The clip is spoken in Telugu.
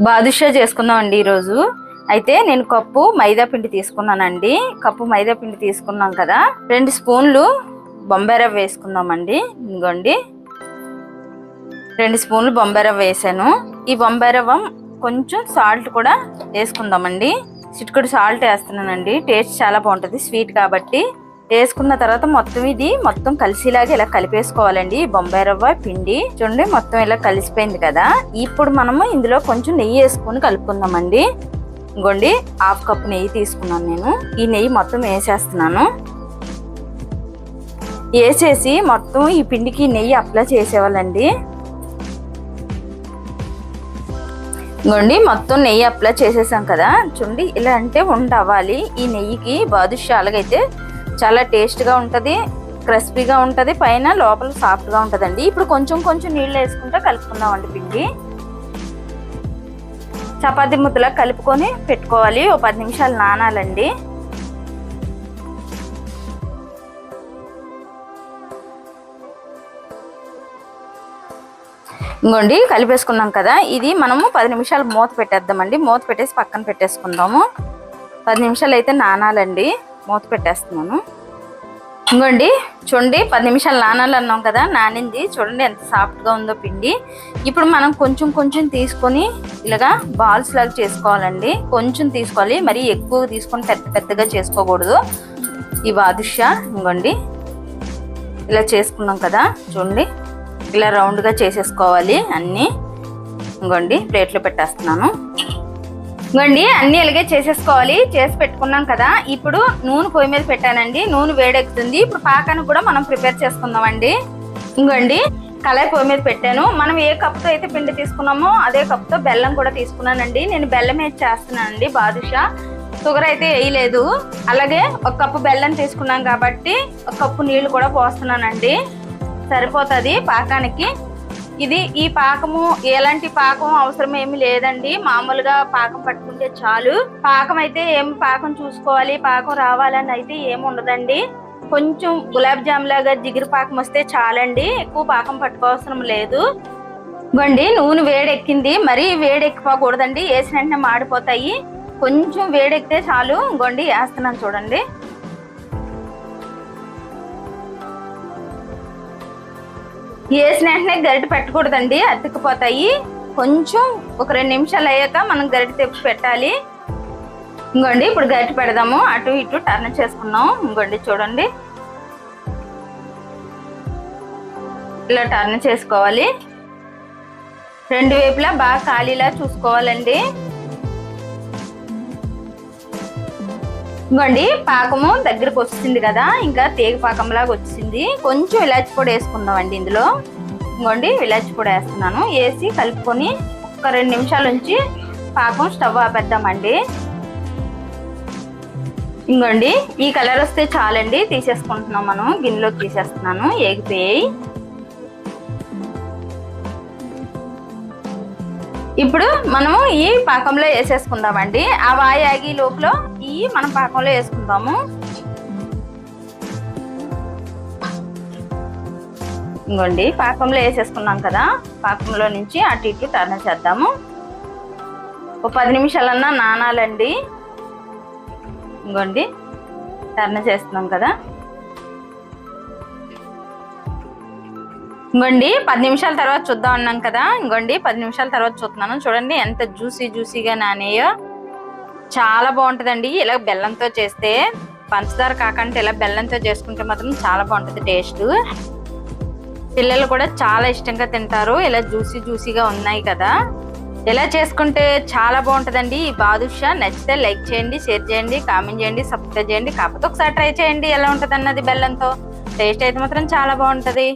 బాదుషా చేసుకుందామండి ఈరోజు. అయితే నేను కప్పు మైదా పిండి తీసుకున్నానండి. కప్పు మైదా పిండి తీసుకున్నాం కదా, 2 స్పూన్లు బొంబాయి రవ్వ వేసుకుందామండి. ఇదిగోండి 2 స్పూన్లు బొంబాయి రవ్వ వేసాను. ఈ బొంబాయి రవ్వ కొంచెం సాల్ట్ కూడా వేసుకుందామండి. చిటికెడు సాల్ట్ వేస్తున్నానండి. టేస్ట్ చాలా బాగుంటుంది స్వీట్ కాబట్టి. వేసుకున్న తర్వాత మొత్తం కలిసిలాగా ఇలా కలిపేసుకోవాలండి. బొంబాయి రవ్వ పిండి చూడండి మొత్తం ఇలా కలిసిపోయింది కదా. ఇప్పుడు మనము ఇందులో కొంచెం నెయ్యి వేసుకొని కలుపుకుందామండి. ఇంకోండి 1/2 కప్పు నెయ్యి తీసుకున్నాను నేను. ఈ నెయ్యి మొత్తం వేసేస్తున్నాను. వేసేసి మొత్తం ఈ పిండికి నెయ్యి అప్లై చేసేవాళ్ళండి. ఇంకోండి మొత్తం నెయ్యి అప్లై చేసేసాం కదా. చూడండి ఇలా అంటే ఉండవ్వాలి. ఈ నెయ్యికి బాదుషా అలాగైతే చాలా టేస్ట్గా ఉంటుంది, క్రిస్పీగా ఉంటుంది, పైన లోపల సాఫ్ట్గా ఉంటుందండి. ఇప్పుడు కొంచెం నీళ్ళు వేసుకుంటూ కలుపుకుందామండి. పిండి చపాతీ ముద్దలా కలుపుకొని పెట్టుకోవాలి. ఓ 10 నిమిషాలు నానాలండి. ఇంకోండి కలిపేసుకున్నాం కదా. ఇది మనము 10 నిమిషాలు మూత పెట్టేద్దామండి. మూత పెట్టేసి పక్కన పెట్టేసుకుందాము. 10 నిమిషాలు అయితే నానాలండి. మూత పెట్టేస్తున్నాను. ఇంకోండి చూడండి 10 నిమిషాలు నానాలన్నాం కదా, నానింది. చూడండి ఎంత సాఫ్ట్గా ఉందో పిండి. ఇప్పుడు మనం కొంచెం తీసుకొని ఇలాగా బాల్స్ లాగా చేసుకోవాలండి. కొంచెం తీసుకోవాలి, మరి ఎక్కువ తీసుకొని పెద్దగా చేసుకోకూడదు. ఈ బాదుషా ఇంకోండి ఇలా చేసుకున్నాం కదా, చూడండి ఇలా రౌండ్గా చేసేసుకోవాలి అన్నీ. ఇంకోండి ప్లేట్లో పెట్టేస్తున్నాను. ఇంకోండి అన్నీ ఇలాగే చేసేసుకోవాలి. చేసి పెట్టుకున్నాం కదా. ఇప్పుడు నూనె పొయ్యి మీద పెట్టానండి. నూనె వేడెక్కుతుంది. ఇప్పుడు పాకాన్ని కూడా మనం ప్రిపేర్ చేసుకుందామండి. ఇంకోండి కళాయి పొయ్యి మీద పెట్టాను. మనం ఏ కప్తో అయితే పిండి తీసుకున్నామో అదే కప్తో బెల్లం కూడా తీసుకున్నానండి. నేను బెల్లం వేసి చేస్తున్నానండి బాదుషా. షుగర్ అయితే వేయలేదు. అలాగే 1 కప్పు బెల్లం తీసుకున్నాం కాబట్టి 1 కప్పు నీళ్లు కూడా పోస్తున్నానండి. సరిపోతుంది పాకానికి. ఈ పాకము ఎలాంటి పాకం అవసరం ఏమి లేదండి. మామూలుగా పాకం పట్టుకుంటే చాలు. పాకం అయితే పాకం చూసుకోవాలి, పాకం రావాలని అయితే ఏమి ఉండదండి. కొంచెం గులాబ్ జామ్ లాగా జిగురు పాకం వస్తే చాలండి. ఎక్కువ పాకం పట్టుకోవసరం లేదు. ఇవ్వండి నూనె వేడెక్కింది. మరీ వేడెక్కిపోకూడదండి, వేసిన వెంటనే మాడిపోతాయి. కొంచెం వేడెక్కితే చాలు. ఇంకోండి వేస్తున్నాను చూడండి. వేసిన వెంటనే గరిటె పెట్టకూడదండి, అతుక్కుపోతాయి. కొంచెం ఒక 2 నిమిషాలు అయ్యాక మనం గరిటె తెప్పి పెట్టాలి. ఇంకోండి ఇప్పుడు గరిటె పెడదాము. అటు ఇటు టర్న్ చేసుకున్నాం. ఇంకోండి చూడండి ఇలా టర్న్ చేసుకోవాలి. 2 వైపులా బాగా ఖాళీలా చూసుకోవాలండి. ఇంకోండి పాకము దగ్గరకు వచ్చింది కదా, ఇంకా తీగ పాకంలాగా వచ్చింది. కొంచెం ఇలాచి పొడి వేసుకుందామండి ఇందులో. ఇంకోండి ఇలాచి పొడి వేస్తున్నాను. వేసి కలుపుకొని ఒక 2 నిమిషాలు ఉంచి పాకం స్టవ్ ఆపేద్దామండి. ఇంకోండి ఈ కలర్ వస్తే చాలండి, తీసేసుకుంటున్నాం మనం. గిన్నెలోకి తీసేస్తున్నాను. ఏగిపోయాయి. ఇప్పుడు మనము ఈ పాకంలో వేసేసుకుందామండి. ఆ వాయి ఆగి లోపల మనం పాకంలో వేసుకుందాము. ఇంకోండి పాకంలో వేసేసుకున్నాం కదా. పాకంలో నుంచి అటు ఇటు టర్న్ చేద్దాము. ఒక 10 నిమిషాలన్నా నానాలండి. ఇంకోండి టర్న్ చేస్తున్నాం కదా. ఇంకోండి 10 నిమిషాల తర్వాత చూద్దాం అన్నాం కదా. ఇంకోండి 10 నిమిషాల తర్వాత చూస్తున్నాను. చూడండి ఎంత జ్యూసీగా నానేయో. చాలా బాగుంటుందండి ఇలా బెల్లంతో చేస్తే. పంచదార కాకంటే ఇలా బెల్లంతో చేసుకుంటే మాత్రం చాలా బాగుంటుంది టేస్ట్. పిల్లలు కూడా చాలా ఇష్టంగా తింటారు. ఇలా జ్యూసీగా ఉన్నాయి కదా. ఇలా చేసుకుంటే చాలా బాగుంటుందండి ఈ బాదుషా. నచ్చితే లైక్ చేయండి, షేర్ చేయండి, కామెంట్ చేయండి, సబ్స్క్రైబ్ చేయండి. కాకపోతే ఒకసారి ట్రై చేయండి ఎలా ఉంటుంది అన్నది. బెల్లంతో టేస్ట్ అయితే మాత్రం చాలా బాగుంటుంది.